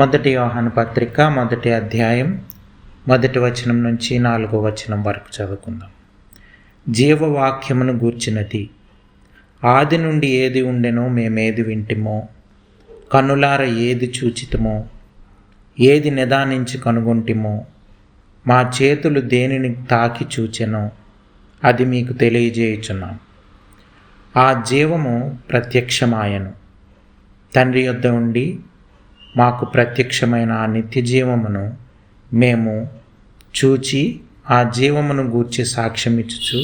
మొదటి యోహాను పత్రిక 1వ అధ్యాయం 1వ వచనం నుంచి 4వ వచనం వరకు చదువుకుందాం. జీవవాక్యమును గూర్చినది. ఆది నుండి ఏది ఉండెనో మేమేది వింటిమో, కన్నులార ఏది చూచితమో, ఏది నిదానించి కనుగొంటిమో, మా చేతులు దేనిని తాకి చూచెనో అది మీకు తెలియజేయుచున్నాం. ఆ జీవము ప్రత్యక్షమాయను, తండ్రి యొద్ద ఉండి మాకు ప్రత్యక్షమైన ఆ నిత్య జీవమును మేము చూచి ఆ జీవమును గూర్చి సాక్ష్యమిచ్చుచు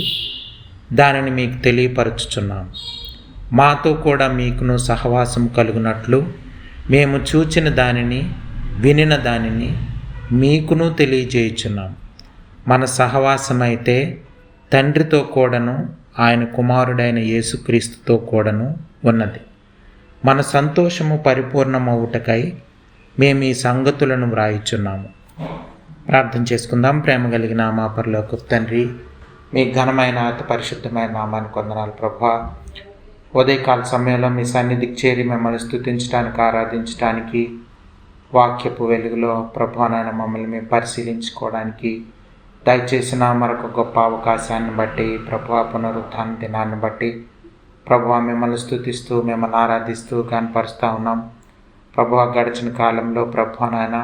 దానిని మీకు తెలియపరచుచున్నాం. మాతో కూడా మీకును సహవాసం కలుగునట్లు మేము చూచిన దానిని వినిన దానిని మీకును తెలియజేయుచున్నాం. మన సహవాసం అయితే తండ్రితో కూడాను ఆయన కుమారుడైన యేసుక్రీస్తుతో కూడాను ఉన్నది. మన సంతోషము పరిపూర్ణమవుటకై మేము ఈ సంగతులను వ్రాయిచున్నాము. ప్రార్థన చేసుకుందాం. ప్రేమ కలిగిన మా పరలోకపు తండ్రి, మీ ఘనమైన అతి పరిశుద్ధమైన నామానికి వందనాలు ప్రభువా. ఉదయకాల సమయంలో మీ సన్నిధికి చేరి మిమ్మల్ని స్తుతించడానికి, ఆరాధించడానికి, వాక్యపు వెలుగులో ప్రభువానైనా మమ్మల్ని మేము పరిశీలించుకోవడానికి దయచేసిన మరొక గొప్ప అవకాశాన్ని బట్టి, ప్రభువా పునరుత్థాన దినాన్ని బట్టి ప్రభువా మిమ్మల్ని స్తుతిస్తూ మిమ్మల్ని ఆరాధిస్తూ కనపరుస్తూ ఉన్నాం. ప్రభువా గడిచిన కాలంలో ప్రభువానైనా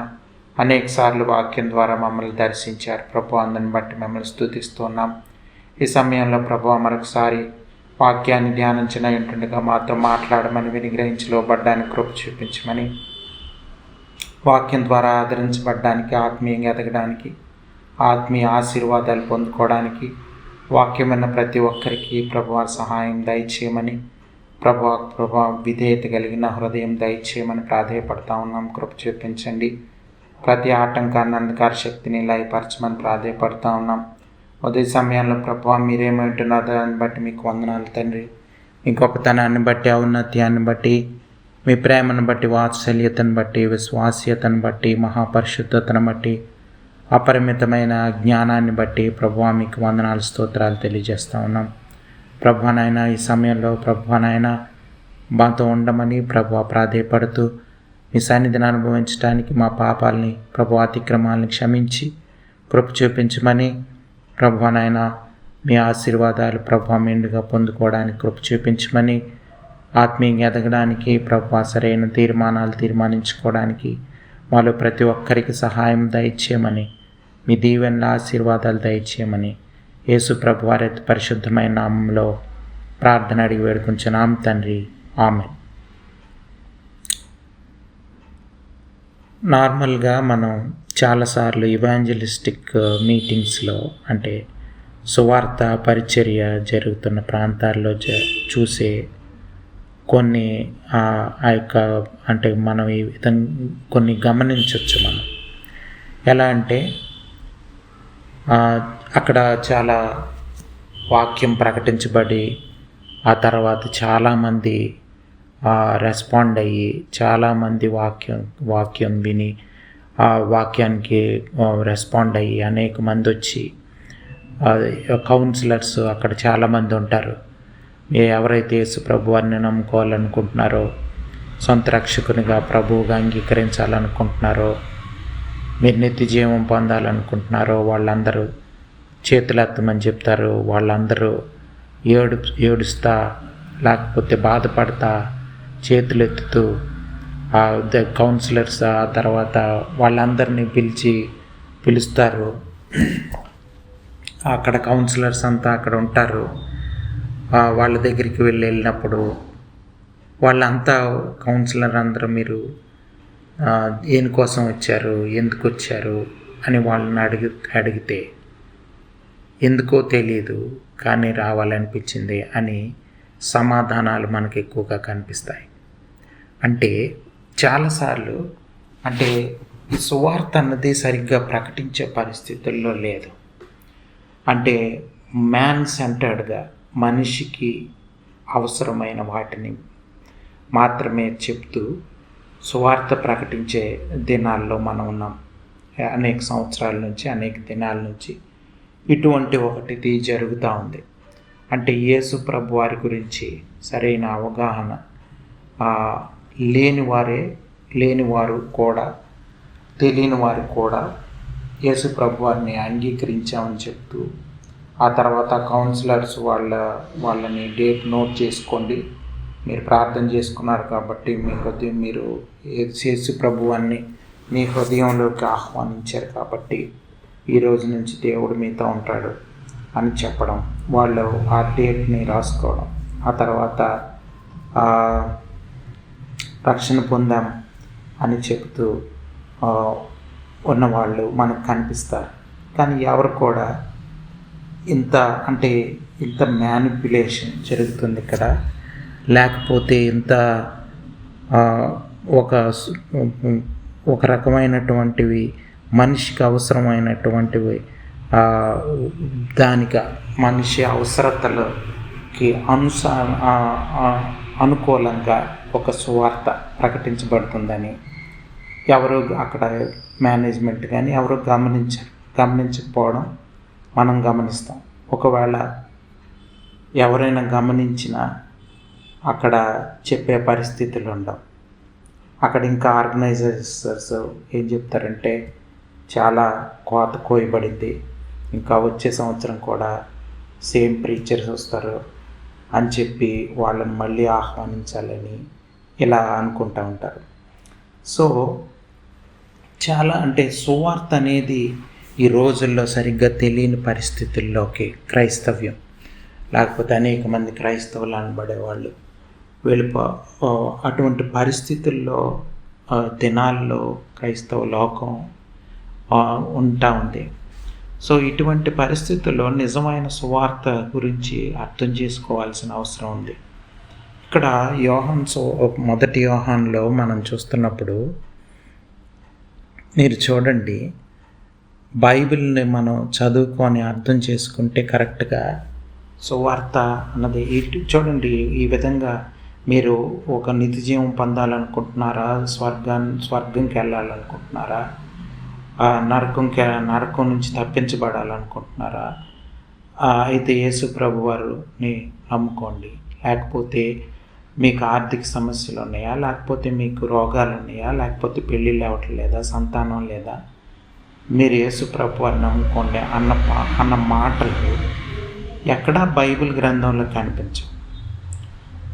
అనేక సార్లు వాక్యం ద్వారా మమ్మల్ని దర్శించారు. ప్రభు అందుని బట్టి మిమ్మల్ని స్తుతిస్తూ ఉన్నాం. ఈ సమయంలో ప్రభువా మరొకసారి వాక్యాన్ని ధ్యానించిన ఉంటుండగా మాతో మాట్లాడమని, వినిగ్రహించి లోబడ్డానికి కృప చూపించమని, వాక్యం ద్వారా ఆదరించబడ్డానికి, ఆత్మీయంగా ఎదగడానికి, ఆత్మీయ ఆశీర్వాదాలు పొందుకోవడానికి వాక్యమైన ప్రతి ఒక్కరికి ప్రభువా సహాయం దయచేయమని, ప్రభువా విధేయత కలిగిన హృదయం దయచేయమని ప్రాధేయపడతా ఉన్నాం. కృప చూపించండి. ప్రతి ఆటంకాన్ని, అంధకార శక్తిని లయపరచమని ప్రాధేయపడతా ఉన్నాం. ఉదయ సమయంలో ప్రభువా మీరేమంటున్నారో దాన్ని బట్టి మీకు వందనాలు తండ్రి. మీ గొప్పతనాన్ని బట్టి, ఔన్నత్యాన్ని బట్టి, మీ ప్రేమను బట్టి, వాత్సల్యతను బట్టి, విశ్వాస్యతను బట్టి, మహాపరిశుద్ధతను బట్టి, అపరిమితమైన జ్ఞానాన్ని బట్టి ప్రభువా మీకు వందనాలు, స్తోత్రాలు తెలియజేస్తూ ఉన్నాం. ప్రభువానైనా ఈ సమయంలో ప్రభువానైనా మాతో ఉండమని ప్రభువా ప్రాధేయపడుతూ మీ సన్నిధిని అనుభవించడానికి మా పాపాలని, ప్రభు అతిక్రమాలని క్షమించి కృప చూపించమని, ప్రభువానైనా మీ ఆశీర్వాదాలు ప్రభువా మెండుగా పొందుకోవడానికి కృప చూపించమని, ఆత్మీయంగా ఎదగడానికి ప్రభువా సరైన తీర్మానాలు తీర్మానించుకోవడానికి మాలో ప్రతి ఒక్కరికి సహాయం దయచేయమని, మీ దీవెనల ఆశీర్వాదాలు దయచేయమని యేసు ప్రభు వారి పరిశుద్ధమైన నామంలో ప్రార్థన అడిగి వేడుకుంటున్నాం తండ్రి. ఆమేన్. నార్మల్గా మనం చాలాసార్లు ఇవాంజలిస్టిక్ మీటింగ్స్లో, అంటే సువార్త పరిచర్య జరుగుతున్న ప్రాంతాల్లో చూసే కొన్ని ఆ యొక్క అంటే మనం ఈ విధంగా కొన్ని గమనించవచ్చు. మనం ఎలా అంటే అక్కడ చాలా వాక్యం ప్రకటించబడి ఆ తర్వాత చాలామంది రెస్పాండ్ అయ్యి, చాలామంది వాక్యం విని ఆ వాక్యానికి రెస్పాండ్ అయ్యి అనేక మంది వచ్చి, కౌన్సిలర్స్ అక్కడ చాలామంది ఉంటారు. ఎవరైతే యేసు ప్రభువారిని నమ్ముకోవాలనుకుంటున్నారో, సొంత రక్షకునిగా ప్రభువుగా అంగీకరించాలనుకుంటున్నారో, మీరు నిత్య జీవం పొందాలనుకుంటున్నారో వాళ్ళందరూ చేతులెత్తమని చెప్తారు. వాళ్ళందరూ ఏడుస్తా లేకపోతే బాధపడతా చేతులు ఎత్తుతూ కౌన్సిలర్స్ ఆ తర్వాత వాళ్ళందరినీ పిలుస్తారు. అక్కడ కౌన్సిలర్స్ అంతా అక్కడ ఉంటారు. వాళ్ళ దగ్గరికి వెళ్ళినప్పుడు వాళ్ళంతా కౌన్సిలర్ అందరూ మీరు దేనికోసం వచ్చారు, ఎందుకు వచ్చారు అని వాళ్ళని అడిగితే ఎందుకో తెలియదు కానీ రావాలనిపించింది అని సమాధానాలు మనకు ఎక్కువగా కనిపిస్తాయి. అంటే చాలాసార్లు అంటే ఈ సువార్త అన్నది సరిగ్గా ప్రకటించే పరిస్థితుల్లో లేదు. అంటే మ్యాన్ సెంటర్డ్గా మనిషికి అవసరమైన వాటిని మాత్రమే చెప్తూ సువార్త ప్రకటించే దినాల్లో మనం ఉన్నాం. అనేక సంవత్సరాల నుంచి, అనేక దినాల నుంచి ఇటువంటి ఒకటిది జరుగుతూ ఉంది. అంటే యేసు ప్రభు వారి గురించి సరైన అవగాహన లేని వారే లేని వారు కూడా, తెలియని వారు కూడా యేసు ప్రభువారిని అంగీకరించామని చెప్తూ, ఆ తర్వాత కౌన్సిలర్స్ వాళ్ళని డేట్ నోట్ చేసుకోండి, మీరు ప్రార్థన చేసుకున్నారు కాబట్టి మీరు యేసు ప్రభువాన్ని మీ హృదయంలోకి ఆహ్వానించారు కాబట్టి ఈ రోజు నుంచి దేవుడు మీతో ఉంటాడు అని చెప్పడం, వాళ్ళు ఆ డేట్ని రాసుకోవడం, ఆ తర్వాత రక్షణ పొందాం అని చెబుతూ ఉన్నవాళ్ళు మనకు కనిపిస్తారు. కానీ ఎవరు కూడా ఇంత మ్యానిపులేషన్ జరుగుతుంది ఇక్కడ, లేకపోతే ఒక రకమైనటువంటివి మనిషికి అవసరమైనటువంటివి మనిషి అవసరతలకి అనుకూలంగా ఒక సువార్త ప్రకటించబడుతుందని ఎవరు అక్కడ మేనేజ్మెంట్ కానీ ఎవరు గమనించకపోవడం మనం గమనిస్తాం. ఒకవేళ ఎవరైనా గమనించినా అక్కడ చెప్పే పరిస్థితులు ఉండవు. అక్కడ ఇంకా ఆర్గనైజర్స్ ఏం చెప్తారంటే చాలా కోత కోయబడింది, ఇంకా వచ్చే సంవత్సరం కూడా సేమ్ ప్రీచర్స్ వస్తారు అని చెప్పి వాళ్ళని మళ్ళీ ఆహ్వానించాలని ఇలా అనుకుంటూ ఉంటారు. సో చాలా సువార్త అనేది ఈ రోజుల్లో సరిగ్గా తెలియని పరిస్థితుల్లోకి క్రైస్తవ్యం, లేకపోతే అనేక మంది క్రైస్తవులు అనబడేవాళ్ళు అటువంటి పరిస్థితుల్లో దినాల్లో క్రైస్తవ లోకం ఉంటా ఉంది. సో ఇటువంటి పరిస్థితుల్లో నిజమైన సువార్త గురించి అర్థం చేసుకోవాల్సిన అవసరం ఉంది. ఇక్కడ మొదటి యోహాన్లో మనం చూస్తున్నప్పుడు మీరు చూడండి, బైబిల్ని మనం చదువుకొని అర్థం చేసుకుంటే కరెక్ట్గా సువార్త అన్నది చూడండి. ఈ విధంగా మీరు ఒక నిత్య జీవం పొందాలనుకుంటున్నారా, స్వర్గంకి వెళ్ళాలనుకుంటున్నారా, నరకం నుంచి తప్పించబడాలనుకుంటున్నారా, అయితే యేసు ప్రభు వారిని నమ్ముకోండి. లేకపోతే మీకు ఆర్థిక సమస్యలు ఉన్నాయా, లేకపోతే మీకు రోగాలు ఉన్నాయా, లేకపోతే పెళ్ళిళ్ళు అవ్వట్లేదా, సంతానం లేదా, మీరు యేసు ప్రభు వారిని నమ్ముకోండి అన్న మాటలు ఎక్కడా బైబిల్ గ్రంథంలో కనిపించవు.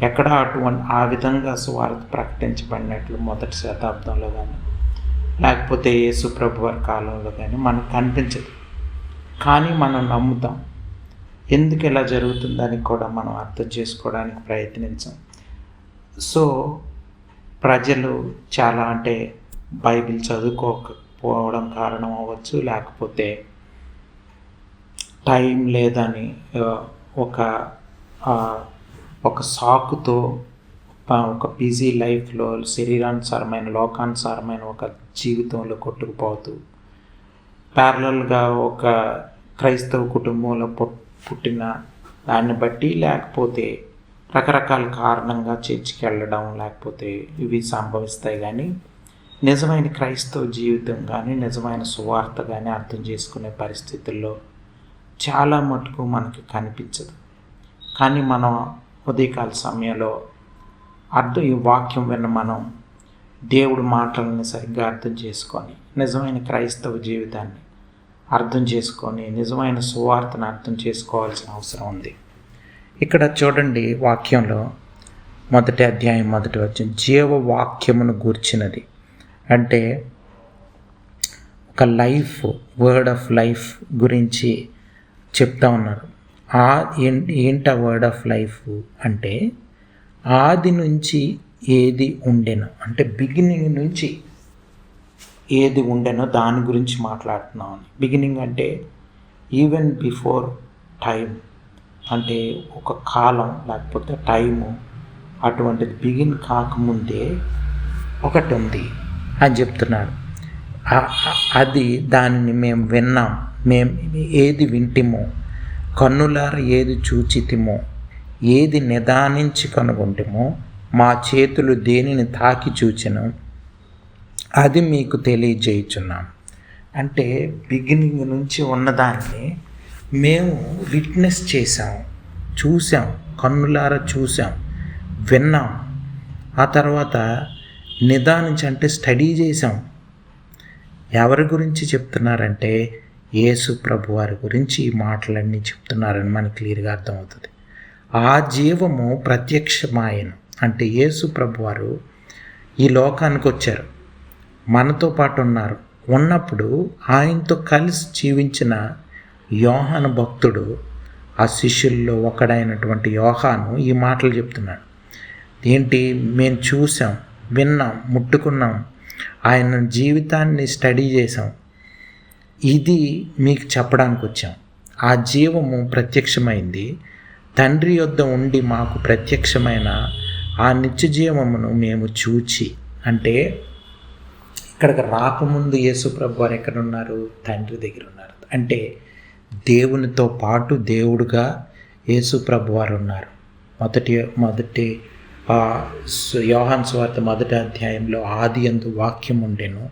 ఎక్కడా ఆ విధంగా సువార్త ప్రకటించబడినట్లు మొదటి శతాబ్దంలో కానీ లేకపోతే యేసు ప్రభు వారి కాలంలో కానీ మనకు కనిపించదు. కానీ మనం నమ్ముతాం. ఎందుకు ఇలా జరుగుతుందని కూడా మనం అర్థం చేసుకోవడానికి ప్రయత్నించాం. సో ప్రజలు చాలా బైబిల్ చదువుకోకపోవడం కారణం అవ్వచ్చు, లేకపోతే టైం లేదని ఒక సాకుతో ఒక బిజీ లైఫ్లో శరీరానుసారమైన లోకానుసారమైన ఒక జీవితంలో కొట్టుకుపోతూ ప్యారలల్గా ఒక క్రైస్తవ కుటుంబంలో పుట్టిన దాన్ని బట్టి, లేకపోతే రకరకాల కారణంగా చర్చికి వెళ్ళడం, లేకపోతే ఇవి సంభవిస్తాయి. కానీ నిజమైన క్రైస్తవ జీవితం కానీ నిజమైన సువార్త కానీ అర్థం చేసుకునే పరిస్థితుల్లో చాలా మటుకు మనకి కనిపించదు. కానీ మనం ఉదయకాల సమయంలో ఈ వాక్యం విన్న మనం దేవుడి మాటలను సరిగ్గా అర్థం చేసుకొని నిజమైన క్రైస్తవ జీవితాన్ని అర్థం చేసుకొని నిజమైన సువార్తను అర్థం చేసుకోవాల్సిన అవసరం ఉంది. ఇక్కడ చూడండి, వాక్యంలో మొదటి అధ్యాయం మొదటి వచనం జీవవాక్యమును గూర్చినది అంటే ఒక వర్డ్ ఆఫ్ లైఫ్ గురించి చెప్తా ఉన్నారు. ఏంట వర్డ్ ఆఫ్ లైఫ్ అంటే ఆది నుంచి ఏది ఉండెనో, అంటే బిగినింగ్ నుంచి ఏది ఉండెనో దాని గురించి మాట్లాడుతున్నాం. బిగినింగ్ అంటే ఈవెన్ బిఫోర్ టైం, అంటే ఒక కాలం లేకపోతే టైము అటువంటిది బిగిన్ కాకముందే ఒకటి ఉంది అని చెప్తున్నాడు. అది దానిని మేము విన్నాం, మేము ఏది వింటిమో, కన్నులార ఏది చూచితిమో, ఏది నిదానించి కనుగొంటిమో, మా చేతులు దేనిని తాకి చూచెను, అది మీకు తెలియజేయుచున్నాం. అంటే బిగినింగ్ నుంచి ఉన్నదాన్ని మేము విట్నెస్ చేసాం, చూసాం, కన్నులారా చూసాం, విన్నాం. ఆ తర్వాత నిదానించి అంటే స్టడీ చేసాం. ఎవరి గురించి చెప్తున్నారంటే యేసు ప్రభు వారి గురించి ఈ మాటలన్నీ చెప్తున్నారని మనకు క్లియర్గా అర్థమవుతుంది. ఆ జీవము ప్రత్యక్షమాయను అంటే యేసు ప్రభు వారు ఈ లోకానికి వచ్చారు, మనతో పాటు ఉన్నారు. ఉన్నప్పుడు ఆయనతో కలిసి జీవించిన యోహాను భక్తుడు, ఆ శిష్యుల్లో ఒకడైనటువంటి యోహాను ఈ మాటలు చెప్తున్నాడు. ఏంటి? మేము చూసాం, విన్నాం, ముట్టుకున్నాం, ఆయన జీవితాన్ని స్టడీ చేసాం, ఇది మీకు చెప్పడానికి వచ్చాం. ఆ జీవము ప్రత్యక్షమైంది, తండ్రి యొద్ద ఉండి మాకు ప్రత్యక్షమైన ఆ నిత్య జీవమును మేము చూచి. అంటే ఇక్కడికి రాకముందు యేసుప్రభు వారు ఎక్కడ ఉన్నారు? తండ్రి దగ్గర ఉన్నారు. అంటే దేవునితో పాటు దేవుడుగా యేసుప్రభు వారు ఉన్నారు. మొదటి యోహాను సువార్త 1వ అధ్యాయంలో ఆది యందు వాక్యం ఉండెను,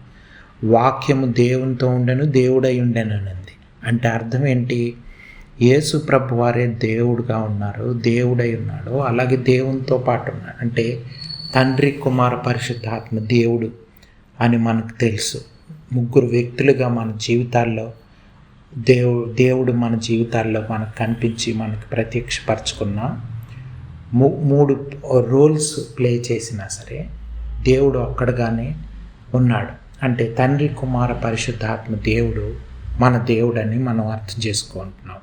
వాక్యము దేవునితో ఉండెను, దేవుడై ఉండెను అన్నది. అంటే అర్థం ఏంటి? యేసు ప్రభు వారే దేవుడుగా ఉన్నారు, దేవుడై ఉన్నాడు, అలాగే దేవునితో పాటు ఉన్నాడు. అంటే తండ్రి, కుమార, పరిశుద్ధాత్మ దేవుడు అని మనకు తెలుసు. ముగ్గురు వ్యక్తులుగా మన జీవితాల్లో దేవుడు మన జీవితాల్లో మనకు కనిపించి మనకు ప్రత్యక్షపరచుకున్న 3 రోల్స్ ప్లే చేసినా సరే దేవుడు ఒక్కడుగానే ఉన్నాడు. అంటే తండ్రి, కుమార, పరిశుద్ధాత్మ దేవుడు మన దేవుడని మనం అర్థం చేసుకుంటున్నాం.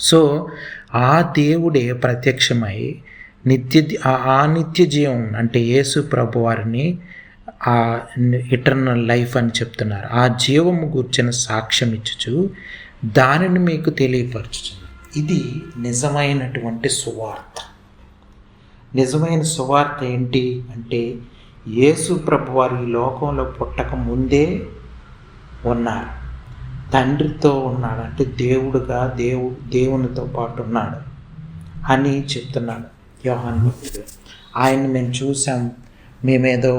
సో ఆ దేవుడే ప్రత్యక్షమై ఆ నిత్య జీవం అంటే యేసు ప్రభు వారిని ఆ ఇటర్నల్ లైఫ్ అని చెప్తున్నారు. ఆ జీవము గూర్చిన సాక్ష్యం ఇచ్చుచు దానిని మీకు తెలియపరచుచున్నారు. ఇది నిజమైనటువంటి సువార్త. నిజమైన సువార్త ఏంటి అంటే యేసు ప్రభు వారు ఈ లోకంలో పుట్టక ముందే ఉన్నారు, తండ్రితో ఉన్నాడు, అంటే దేవుడుగా దేవునితో పాటు ఉన్నాడు అని చెప్తున్నాడు యోహాను భక్తుడు. ఆయన్ని మేము చూసాం, మేమేదో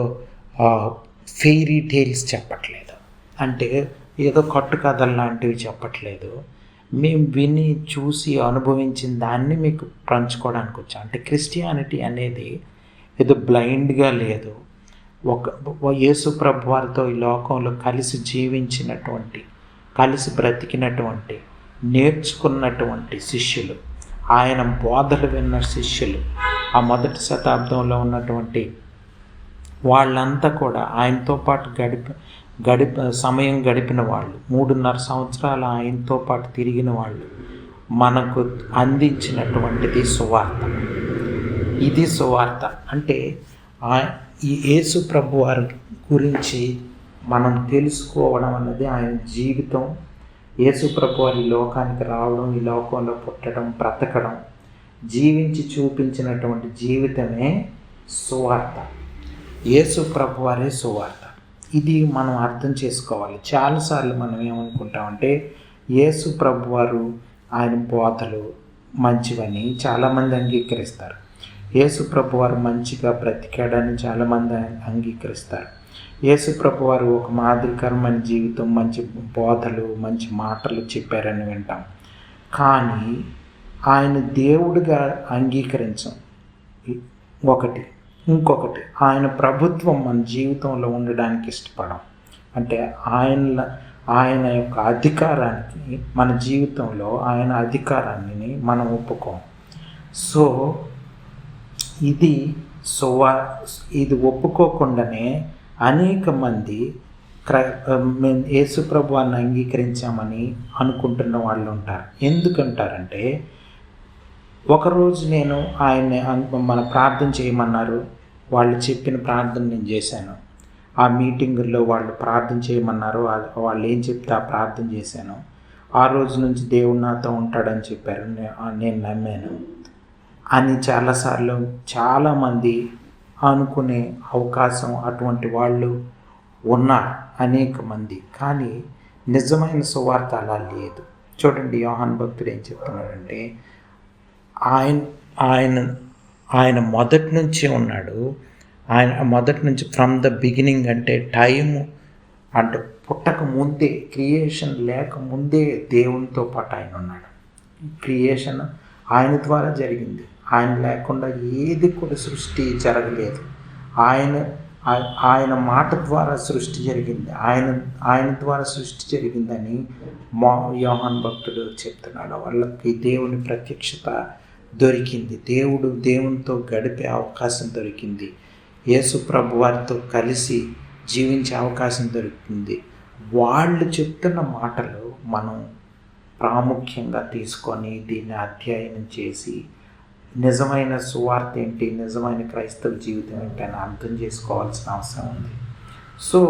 ఫెయిరీ టేల్స్ చెప్పట్లేదు, అంటే ఏదో కట్టుకథలు లాంటివి చెప్పట్లేదు. మేము విని చూసి అనుభవించిన దాన్ని మీకు పంచుకోవడానికి వచ్చాం. అంటే క్రిస్టియానిటీ అనేది ఏదో బ్లైండ్గా లేదు. యేసు ప్రభు వారితో ఈ లోకంలో కలిసి జీవించినటువంటి, కలిసి బ్రతికినటువంటి, నేర్చుకున్నటువంటి శిష్యులు, ఆయన బోధలు విన్న శిష్యులు, ఆ 1వ శతాబ్దంలో ఉన్నటువంటి వాళ్ళంతా కూడా ఆయనతో పాటు సమయం గడిపిన వాళ్ళు, 3.5 సంవత్సరాలు ఆయనతో పాటు తిరిగిన వాళ్ళు మనకు అందించినటువంటిది సువార్త. ఇది సువార్త. అంటే ఈ యేసు ప్రభు వారి గురించి మనం తెలుసుకోవడం అన్నది ఆయన జీవితం. యేసు ప్రభు వారి లోకానికి రావడం, ఈ లోకంలో పుట్టడం, బ్రతకడం, జీవించి చూపించినటువంటి జీవితమే సువార్త. యేసు ప్రభు వారే సువార్త. ఇది మనం అర్థం చేసుకోవాలి. చాలాసార్లు మనం ఏమనుకుంటామంటే యేసు ప్రభు వారు ఆయన బోధలు మంచివని చాలామంది అంగీకరిస్తారు. యేసు ప్రభు వారు మంచిగా బ్రతికాడని చాలామంది అంగీకరిస్తారు. యేసు ప్రభు వారు ఒక మాదిరికరమైన జీవితం, మంచి బోధలు, మంచి మాటలు చెప్పారని వింటాం. కానీ ఆయన దేవుడిగా అంగీకరించం ఒకటి. ఇంకొకటి, ఆయన ప్రభుత్వం మన జీవితంలో ఉండడానికి ఇష్టపడం. అంటే ఆయన యొక్క అధికారానికి, మన జీవితంలో ఆయన అధికారాన్ని మనం ఒప్పుకోం. సో ఇది ఒప్పుకోకుండానే అనేక మంది మేము యేసు ప్రభువాన్ని అంగీకరించామని అనుకుంటున్న వాళ్ళు ఉంటారు. ఎందుకంటారంటే ఒకరోజు నేను ఆయన్ని మన ప్రార్థన చేయమన్నారు, వాళ్ళు చెప్పిన ప్రార్థన నేను చేశాను. ఆ మీటింగుల్లో వాళ్ళు ప్రార్థన చేయమన్నారు, వాళ్ళు ఏం చెప్తే ఆ ప్రార్థన చేశాను. ఆ రోజు నుంచి దేవుడు నాతో ఉంటాడని చెప్పారు, నేను నమ్మాను అని చాలాసార్లు చాలామంది అనుకునే అవకాశం అటువంటి వాళ్ళు ఉన్నారు, అనేక మంది. కానీ నిజమైన సువార్త అలా లేదు. చూడండి, యోహాను భక్తుడు ఏం చెప్తున్నాడంటే ఆయన మొదటి నుంచి ఉన్నాడు. ఆయన మొదటి నుంచి ఫ్రమ్ ద బిగినింగ్, అంటే టైము, అంటే పుట్టక ముందే, క్రియేషన్ లేకముందే దేవునితో పాటు ఆయన ఉన్నాడు. క్రియేషన్ ఆయన ద్వారా జరిగింది. ఆయన లేకుండా ఏది కూడా సృష్టి జరగలేదు. ఆయన ఆయన మాట ద్వారా సృష్టి జరిగింది, ఆయన ద్వారా సృష్టి జరిగిందని యోహాను భక్తుడు చెప్తున్నాడు. వాళ్ళకి దేవుని ప్రత్యక్షత దొరికింది, దేవునితో గడిపే అవకాశం దొరికింది, యేసు ప్రభు వారితో కలిసి జీవించే అవకాశం దొరికింది. వాళ్ళు చెప్తున్న మాటలు మనం ప్రాముఖ్యంగా తీసుకొని దీన్ని అధ్యయనం చేసి నిజమైన సువార్త ఏంటి, నిజమైన క్రైస్తవ జీవితం ఏంటి అని అర్థం చేసుకోవాల్సిన అవసరం ఉంది. సో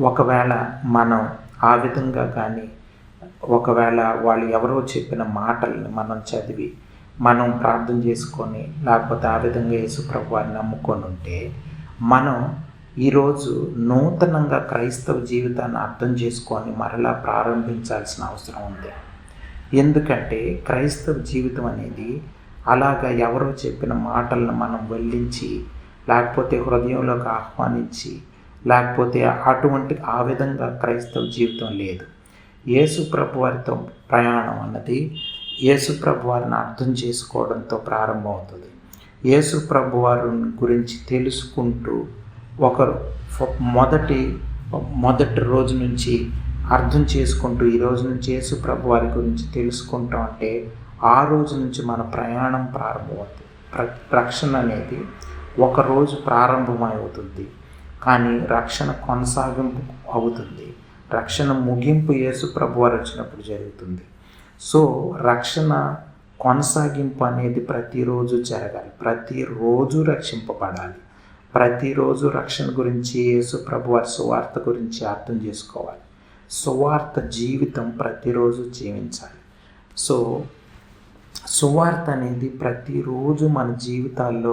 ఒకవేళ మనం ఆ విధంగా కానీ, ఒకవేళ వాళ్ళు ఎవరో చెప్పిన మాటల్ని మనం చదివి మనం ప్రార్థన చేసుకొని, లేకపోతే ఆ విధంగా యేసు ప్రభువారిని నమ్ముకొని ఉంటే మనం ఈరోజు నూతనంగా క్రైస్తవ జీవితాన్ని అర్థం చేసుకొని మరలా ప్రారంభించాల్సిన అవసరం ఉంది. ఎందుకంటే క్రైస్తవ జీవితం అనేది అలాగా ఎవరో చెప్పిన మాటలను మనం వెల్లించి, లేకపోతే హృదయంలోకి ఆహ్వానించి, లేకపోతే ఆ విధంగా క్రైస్తవ జీవితం లేదు. యేసు ప్రభు వారితో ప్రయాణం అన్నది యేసు ప్రభు వారిని అర్థం చేసుకోవడంతో ప్రారంభమవుతుంది. యేసు ప్రభు వారి గురించి తెలుసుకుంటూ ఒకరు మొదటి రోజు నుంచి అర్థం చేసుకుంటూ ఈ రోజు నుంచి యేసు ప్రభు వారి గురించి తెలుసుకుంటాం అంటే ఆ రోజు నుంచి మన ప్రయాణం ప్రారంభమవుతుంది. రక్షణ అనేది ఒకరోజు ప్రారంభమవుతుంది, కానీ రక్షణ కొనసాగింపు అవుతుంది. రక్షణ ముగింపు యేసు ప్రభు వారు వచ్చినప్పుడు జరుగుతుంది. సో రక్షణ కొనసాగింపు అనేది ప్రతిరోజు జరగాలి, ప్రతిరోజు రక్షింపబడాలి, ప్రతిరోజు రక్షణ గురించి యేసు ప్రభు వారి సువార్త గురించి అర్థం చేసుకోవాలి, సువార్త జీవితం ప్రతిరోజు జీవించాలి. సో సువార్త అనేది ప్రతిరోజు మన జీవితాల్లో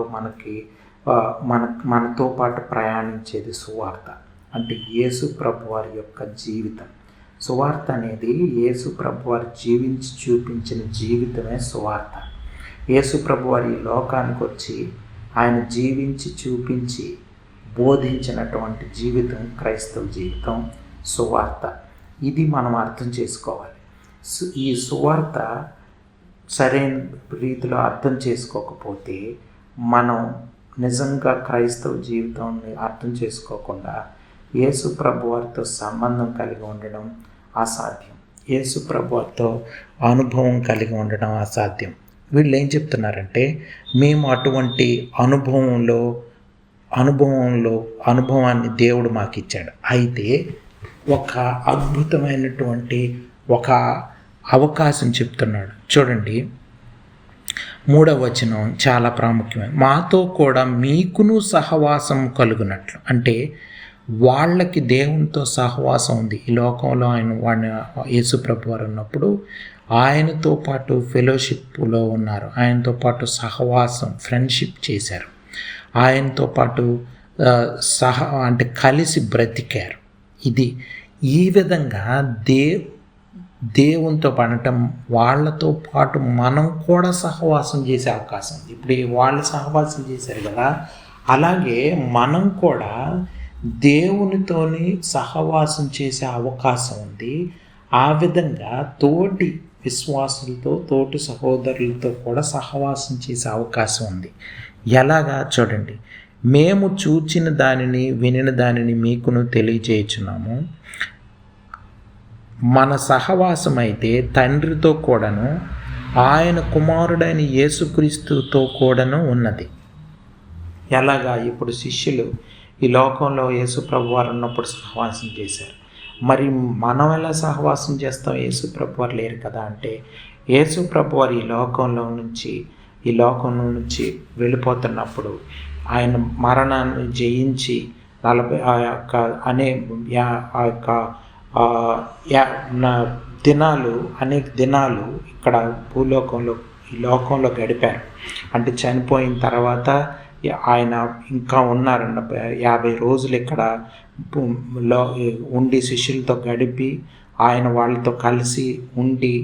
మనతో పాటు ప్రయాణించేది సువార్త. అంటే యేసు ప్రభు వారి యొక్క జీవితం. సువార్త అనేది యేసు ప్రభు వారు జీవించి చూపించిన జీవితమే సువార్త. యేసు ప్రభు వారి ఈ లోకానికి వచ్చి ఆయన జీవించి చూపించి బోధించినటువంటి జీవితం క్రైస్తవ జీవితం, సువార్త. ఇది మనం అర్థం చేసుకోవాలి. ఈ సువార్త సరైన రీతిలో అర్థం చేసుకోకపోతే మనం నిజంగా క్రైస్తవ జీవితాన్ని అర్థం చేసుకోకుండా యేసు ప్రభు వారితో సంబంధం కలిగి ఉండడం అసాధ్యం, యేసు ప్రభు వారితో అనుభవం కలిగి ఉండడం అసాధ్యం. వీళ్ళు ఏం చెప్తున్నారంటే, మేము అటువంటి అనుభవాన్ని దేవుడు మాకు ఇచ్చాడు. అయితే ఒక అద్భుతమైనటువంటి ఒక అవకాశం చెప్తున్నాడు. చూడండి, 3వ వచనం చాలా ప్రాముఖ్యమైన, మాతో కూడా మీకును సహవాసం కలుగునట్లు. అంటే వాళ్ళకి దేవునితో సహవాసం ఉంది. ఈ లోకంలో వాడిని యేసు ప్రభు వారు ఉన్నప్పుడు ఆయనతో పాటు ఫెలోషిప్లో ఉన్నారు, ఆయనతో పాటు సహవాసం ఫ్రెండ్షిప్ చేశారు, ఆయనతో పాటు అంటే కలిసి బ్రతికారు. ఇది ఈ విధంగా దేవునితో పడటం, వాళ్ళతో పాటు మనం కూడా సహవాసం చేసే అవకాశం ఉంది. ఇప్పుడు వాళ్ళు సహవాసం చేశారు కదా, అలాగే మనం కూడా దేవునితోని సహవాసం చేసే అవకాశం ఉంది. ఆ విధంగా తోటి విశ్వాసులతో, తోటి సహోదరులతో కూడా సహవాసం చేసే అవకాశం ఉంది. ఎలాగా చూడండి, మేము చూచిన దానిని వినిన దానిని మీకును తెలియజేయుచున్నాము. మన సహవాసం అయితే తండ్రితో కూడాను ఆయన కుమారుడైన యేసుక్రీస్తుతో కూడాను ఉన్నది. ఎలాగా, ఇప్పుడు శిష్యులు ఈ లోకంలో యేసు ప్రభు వారు ఉన్నప్పుడు సహవాసం చేశారు. మరి మనం ఎలా సహవాసం చేస్తాం? యేసు ప్రభు వారు లేరు కదా అంటే, యేసు ప్రభు వారు ఈ లోకం నుంచి వెళ్ళిపోతున్నప్పుడు ఆయన మరణాన్ని జయించి 40 అనేక దినాలు ఇక్కడ ఈ లోకంలో గడిపారు. అంటే చనిపోయిన తర్వాత ఆయన ఇంకా ఉన్నారు, 50 రోజులు ఇక్కడ ఉండి శిష్యులతో గడిపి ఆయన వాళ్ళతో కలిసి ఉండి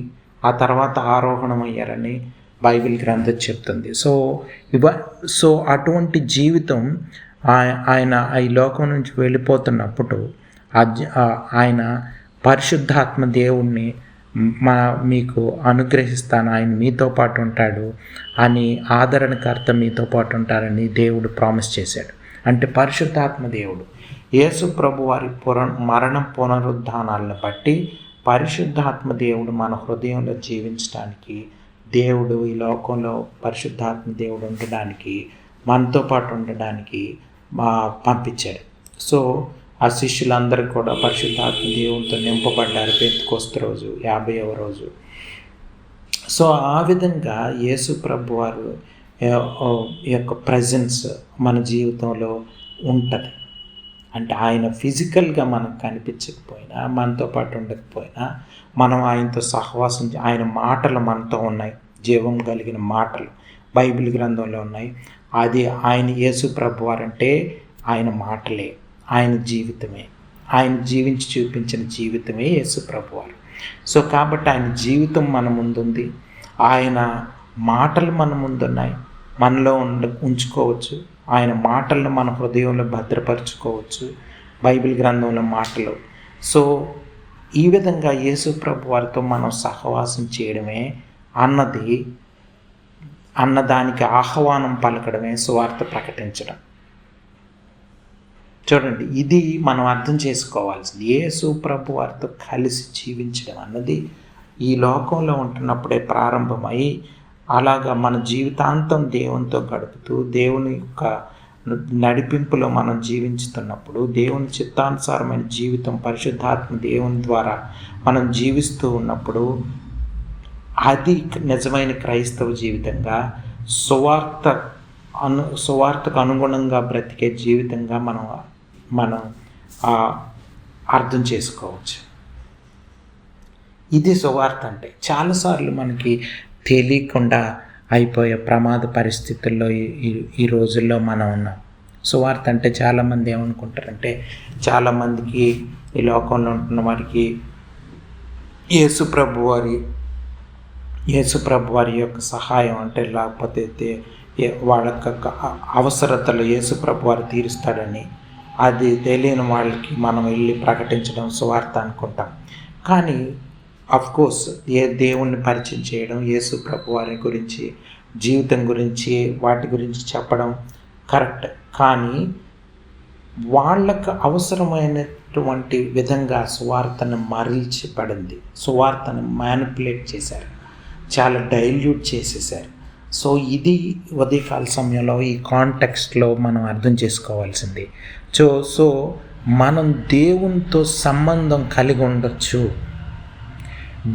ఆ తర్వాత ఆరోహణమయ్యారని బైబిల్ గ్రంథం చెప్తుంది. సో అటువంటి జీవితం ఆయన ఈ లోకం నుంచి వెళ్ళిపోతున్నప్పుడు ఆయన పరిశుద్ధాత్మ దేవుణ్ణి మీకు అనుగ్రహిస్తాను, ఆయన మీతో పాటు ఉంటాడు అని, ఆదరణకర్త మీతో పాటు ఉంటారని దేవుడు ప్రామిస్ చేశాడు. అంటే పరిశుద్ధాత్మ దేవుడు. యేసు ప్రభు వారి మరణ పునరుద్ధానాలను బట్టి పరిశుద్ధాత్మ దేవుడు మన హృదయంలో జీవించడానికి, దేవుడు ఈ లోకంలో పరిశుద్ధాత్మ దేవుడు ఉండడానికి, మనతో పాటు ఉండడానికి పంపించాడు. సో ఆ శిష్యులందరూ కూడా పరిశుద్ధాత్మ దేవునితో నింపబడ్డారు పెంతెకొస్తు రోజు, 50వ రోజు. సో ఆ విధంగా యేసు ప్రభు వారు యొక్క ప్రజెన్స్ మన జీవితంలో ఉంటుంది. అంటే ఆయన ఫిజికల్గా మనకు కనిపించకపోయినా, మనతో పాటు ఉండకపోయినా, మనం ఆయనతో సహవాసం, ఆయన మాటలు మనతో ఉన్నాయి, జీవం కలిగిన మాటలు బైబిల్ గ్రంథంలో ఉన్నాయి. అది ఆయన యేసు ప్రభు వారంటే ఆయన మాటలే, ఆయన జీవితమే, ఆయన జీవించి చూపించిన జీవితమే యేసు ప్రభు వారు. సో కాబట్టి ఆయన జీవితం మన ముందుంది, ఆయన మాటలు మన ముందున్నాయి, మనలో ఉంచుకోవచ్చు. ఆయన మాటలను మన హృదయంలో భద్రపరచుకోవచ్చు, బైబిల్ గ్రంథంలో మాటలు. సో ఈ విధంగా యేసు ప్రభు వారితో మనం సహవాసం చేయడమే అన్నదానికి ఆహ్వానం పలకడమే సువార్త ప్రకటించడం. చూడండి, ఇది మనం అర్థం చేసుకోవాల్సింది. యేసు ప్రభు వారితో కలిసి జీవించడం అన్నది ఈ లోకంలో ఉంటున్నప్పుడే ప్రారంభమై, అలాగా మన జీవితాంతం దేవునితో గడుపుతూ, దేవుని యొక్క నడిపింపులో మనం జీవించుతున్నప్పుడు, దేవుని చిత్తానుసారమైన జీవితం పరిశుద్ధాత్మ దేవుని ద్వారా మనం జీవిస్తూ ఉన్నప్పుడు, అది నిజమైన క్రైస్తవ జీవితంగా, సువార్తకు అనుగుణంగా బ్రతికే జీవితంగా మనం అర్థం చేసుకోవచ్చు. ఇది సువార్త అంటే. చాలాసార్లు మనకి తెలియకుండా అయిపోయే ప్రమాద పరిస్థితుల్లో ఈ రోజుల్లో మనం ఉన్నాం. సువార్త అంటే చాలామంది ఏమనుకుంటారంటే, చాలామందికి ఈ లోకంలో ఉంటున్న వారికి యేసు ప్రభు వారి యొక్క సహాయం అంటే, లేకపోతే వాళ్ళ అవసరతలు యేసు ప్రభు వారు తీరుస్తాడని, అది తెలియని వాళ్ళకి మనం వెళ్ళి ప్రకటించడం సువార్త అనుకుంటాం. కానీ అఫ్కోర్స్ దేవుణ్ణి పరిచయం చేయడం, యేసు ప్రభు వారి గురించి, జీవితం గురించి, వాటి గురించి చెప్పడం కరెక్ట్. కానీ వాళ్ళకు అవసరమైనటువంటి విధంగా సువార్తను మరల్చిపడింది, సువార్తను మ్యానిపులేట్ చేశారు, చాలా డైల్యూట్ చేసేసారు. సో ఇది ఉదయకాల సమయంలో ఈ కాంటెక్స్ట్లో మనం అర్థం చేసుకోవాల్సింది. సో మనం దేవునితో సంబంధం కలిగి ఉండొచ్చు,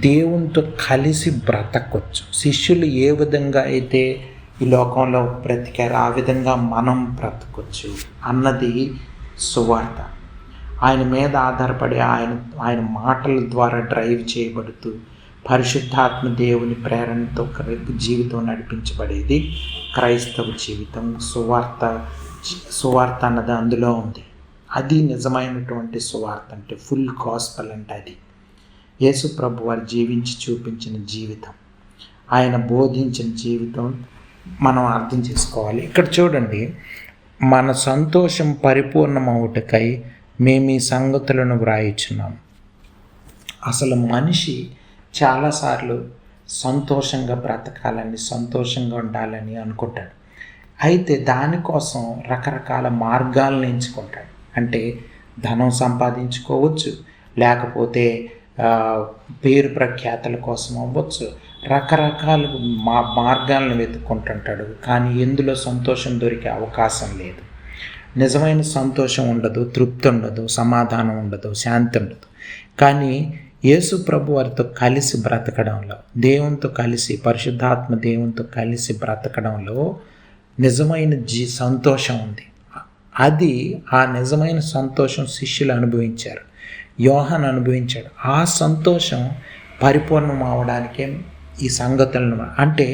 దేవునితో కలిసి బ్రతకొచ్చు. శిష్యులు ఏ విధంగా అయితే ఈ లోకంలో బ్రతికారో ఆ విధంగా మనం బ్రతకొచ్చు అన్నది సువార్త. ఆయన మీద ఆధారపడి, ఆయన మాటల ద్వారా డ్రైవ్ చేయబడుతూ, పరిశుద్ధాత్మ దేవుని ప్రేరణతో జీవితం నడిపించబడేది క్రైస్తవ జీవితం. సువార్త అన్నది అందులో ఉంది. అది నిజమైనటువంటి సువార్త అంటే, ఫుల్ గాస్పెల్ అంటే అది యేసు ప్రభు వారు జీవించి చూపించిన జీవితం, ఆయన బోధించిన జీవితం మనం అర్థం చేసుకోవాలి. ఇక్కడ చూడండి, మన సంతోషం పరిపూర్ణమవుటకై మేము ఈ సంగతులను వ్రాయిచున్నాం. అసలు మనిషి చాలాసార్లు సంతోషంగా బ్రతకాలని, సంతోషంగా ఉండాలని అనుకుంటాడు. అయితే దానికోసం రకరకాల మార్గాలను ఎంచుకుంటాడు. అంటే ధనం సంపాదించుకోవచ్చు, లేకపోతే పేరు ప్రఖ్యాతల కోసం అవ్వచ్చు, రకరకాల మార్గాలను వెతుక్కుంటుంటాడు. కానీ ఎందులో సంతోషం దొరికే అవకాశం లేదు. నిజమైన సంతోషం ఉండదు, తృప్తి ఉండదు, సమాధానం ఉండదు, శాంతి ఉండదు. కానీ యేసు ప్రభు వారితో కలిసి బ్రతకడంలో, దేవునితో కలిసి, పరిశుద్ధాత్మ దేవునితో కలిసి బ్రతకడంలో నిజమైన సంతోషం ఉంది. అది ఆ నిజమైన సంతోషం శిష్యులు అనుభవించారు, యోహాను అనుభవించాడు. ఆ సంతోషం పరిపూర్ణం అవడానికే ఈ సంగతులను, అంటే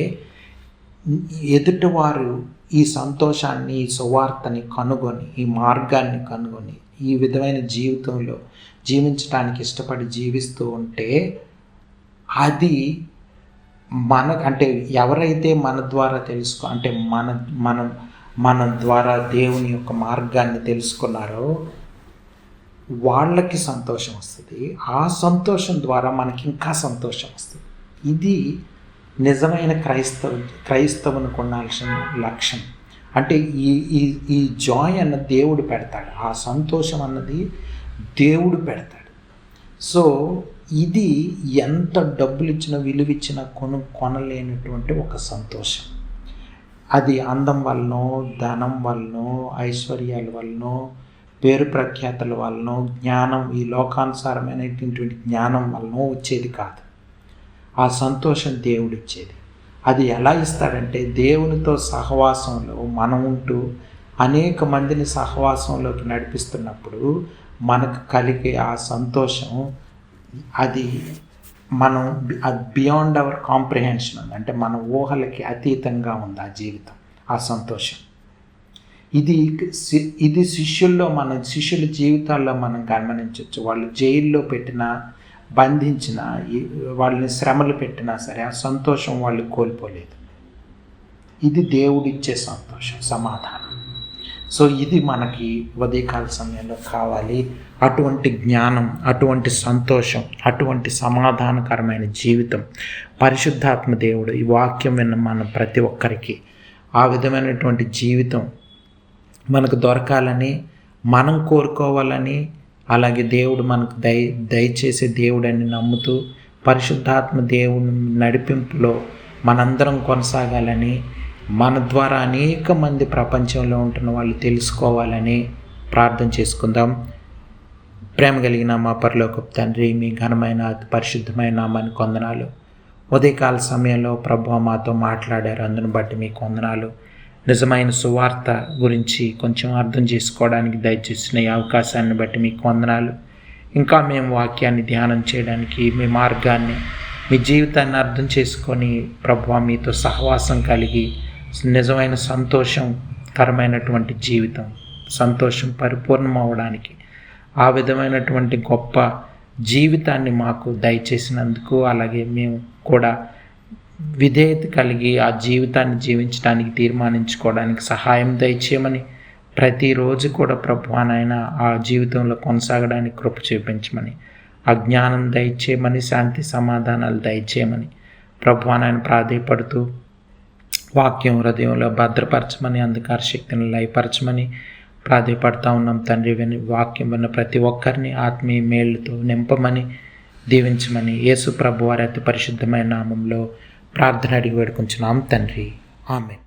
ఎదుటివారు ఈ సంతోషాన్ని, ఈ సువార్తని కనుగొని, ఈ మార్గాన్ని కనుగొని, ఈ విధమైన జీవితంలో జీవించడానికి ఇష్టపడి జీవిస్తూ ఉంటే, అది అంటే ఎవరైతే మన ద్వారా అంటే మన ద్వారా దేవుని యొక్క మార్గాన్ని తెలుసుకున్నారో వాళ్ళకి సంతోషం వస్తుంది. ఆ సంతోషం ద్వారా మనకి ఇంకా సంతోషం వస్తుంది. ఇది నిజమైన క్రైస్తవునికి ఉండాల్సిన లక్ష్యం. అంటే ఈ ఈ ఈ జాయ్ అన్న దేవుడు పెడతాడు, ఆ సంతోషం అన్నది దేవుడు పెడతాడు. సో ఇది ఎంత డబ్బులు ఇచ్చినా విలువ ఇచ్చినా కొనలేనటువంటి ఒక సంతోషం. అది అందం వల్లనో, ధనం వల్లనో, ఐశ్వర్యాల వల్లనో, పేరు ప్రఖ్యాతల వల్లనో, జ్ఞానం, ఈ లోకానుసారమైనటువంటి జ్ఞానం వల్లనో వచ్చేది కాదు. ఆ సంతోషం దేవుడిచ్చేది. అది ఎలా ఇస్తాడంటే, దేవునితో సహవాసంలో మనం ఉంటూ అనేక మందిని సహవాసంలోకి నడిపిస్తున్నప్పుడు మనకు కలిగే ఆ సంతోషం, అది మనం బియాండ్ అవర్ కాంప్రిహెన్షన్ ఉంది. అంటే మన ఊహలకి అతీతంగా ఉంది ఆ జీవితం, ఆ సంతోషం. ఇది శిష్యుల జీవితాల్లో మనం గమనించవచ్చు. వాళ్ళు జైల్లో పెట్టినా, బంధించిన, వాళ్ళని శ్రమలు పెట్టినా సరే ఆ సంతోషం వాళ్ళు కోల్పోలేదు. ఇది దేవుడిచ్చే సంతోషం, సమాధానం. సో ఇది మనకి ఉదయకాల సమయంలో కావాలి. అటువంటి జ్ఞానం, అటువంటి సంతోషం, అటువంటి సమాధానకరమైన జీవితం పరిశుద్ధాత్మ దేవుడు ఈ వాక్యం విన్న మన ప్రతి ఒక్కరికి ఆ విధమైనటువంటి జీవితం మనకు దొరకాలని, మనం కోరుకోవాలని, అలాగే దేవుడు మనకు దయచేసే దేవుడని నమ్ముతూ పరిశుద్ధాత్మ దేవుని నడిపింపులో మనందరం కొనసాగాలని, మన ద్వారా అనేక మంది ప్రపంచంలో ఉంటున్న వాళ్ళు తెలుసుకోవాలని ప్రార్థన చేసుకుందాం. ప్రేమ కలిగిన మా పరలోకపు తండ్రి, మీ ఘనమైన అతి పరిశుద్ధమైన నామానికి వందనాలు. ఉదయకాల సమయంలో ప్రభువా మాతో మాట్లాడారు, అందును బట్టి మీకు వందనాలు. నిజమైన సువార్త గురించి కొంచెం అర్థం చేసుకోవడానికి దయచేసిన ఈ అవకాశాన్ని బట్టి మీకు వందనాలు. ఇంకా మేము వాక్యాన్ని ధ్యానం చేయడానికి, మీ మార్గాన్ని, మీ జీవితాన్ని అర్థం చేసుకొని ప్రభువా మీతో సహవాసం కలిగి నిజమైన సంతోషకరమైనటువంటి జీవితం, సంతోషం పరిపూర్ణం అవ్వడానికి ఆ విధమైనటువంటి గొప్ప జీవితాన్ని మాకు దయచేసినందుకు, అలాగే మేము కూడా విధేయత కలిగి ఆ జీవితాన్ని జీవించడానికి తీర్మానించుకోవడానికి సహాయం దయచేయమని, ప్రతిరోజు కూడా ప్రభువా నాయనా ఆ జీవితంలో కొనసాగడానికి కృప చూపించమని, ఆ జ్ఞానం దయచేయమని, శాంతి సమాధానాలు దయచేయమని ప్రభువా నాయన ప్రాధేయపడుతూ వాక్యం హృదయంలో భద్రపరచమని, అంధకార శక్తిని లయపరచమని ప్రాధేయపడతా ఉన్నాం తండ్రి. వాక్యం విన్న ప్రతి ఒక్కరిని ఆత్మీయ మేళ్లతో నింపమని, దీవించమని యేసు ప్రభువారి అతి పరిశుద్ధమైన నామంలో ప్రార్థన అడిగి వేడుకుంటున్నాం తండ్రి. ఆమేన్.